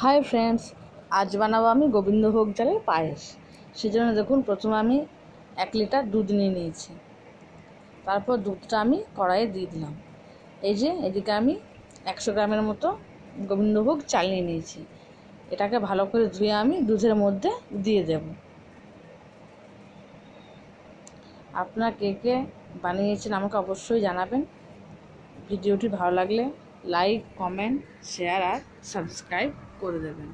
Hi friends, आज बनाबो आमी गोविंदभोग चालेर पायेस। सेजন্য देखुन प्रथमे आमी 1 लिटार दूध निये निয়েছি। तारपर दूधटा आमी कड़ाइये दिए दिलाम। এই যে এদিকে আমি 100 গ্রামের মতো গোবিন্দভোগ চাল নিয়ে নিয়েছি। এটাকে ভালো করে ধুয়ে আমি দুধের মধ্যে দিয়ে দেব। আপনারা কে কে বানিয়েছেন আমাকে অবশ্যই জানাবেন। ভিডিওটি ভালো লাগলে লাইক, কমেন্ট, শেয়ার আর সাবস্ক্রাইব করে দেবেন।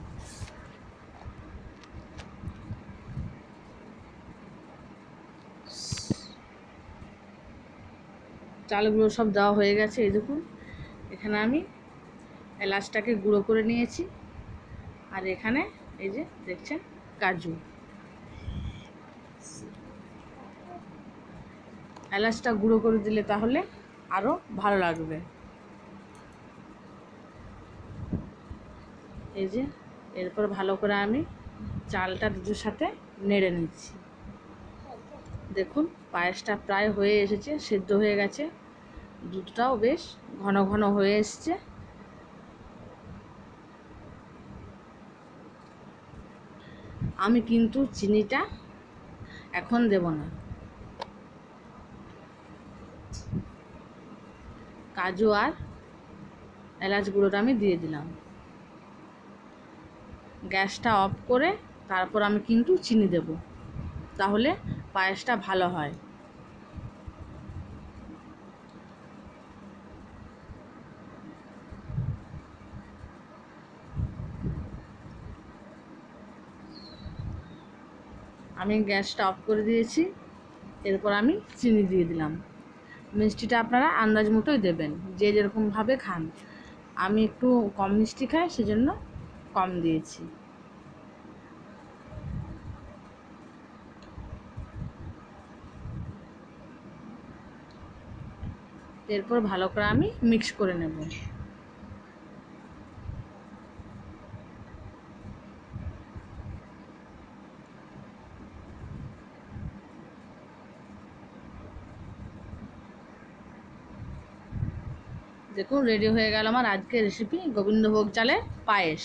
চালগুলো সব দেওয়া হয়ে গেছে। এই দেখুন, এখানে আমি এলাচটাকে গুঁড়ো করে নিয়েছি, আর এখানে এই যে দেখছেন কাজু। এলাচটা গুঁড়ো করে দিলে তাহলে আরও ভালো লাগবে। এই যে এরপর ভালো করে আমি চালটা দুধের সাথে নেড়ে নিচ্ছি। দেখুন পায়েসটা প্রায় হয়ে এসেছে, সেদ্ধ হয়ে গেছে, দুধটাও বেশ ঘন ঘন হয়ে এসছে। আমি কিন্তু চিনিটা এখন দেব না। কাজু আর এলাচ গুঁড়োটা আমি দিয়ে দিলাম। গ্যাসটা অফ করে তারপর আমি কিন্তু চিনি দেব, তাহলে পায়েসটা ভালো হয়। আমি গ্যাসটা অফ করে দিয়েছি। এরপর আমি চিনি দিয়ে দিলাম। মিষ্টিটা আপনারা আন্দাজ মতোই দেবেন, যে যেরকমভাবে খান। আমি একটু কম মিষ্টি খাই, সেজন্য কম দিয়েছি। এরপর ভালো করে আমি মিক্স করে নেব। দেখুন রেডি হয়ে গেল আমার আজকের রেসিপি গোবিন্দভোগ চালের পায়েস।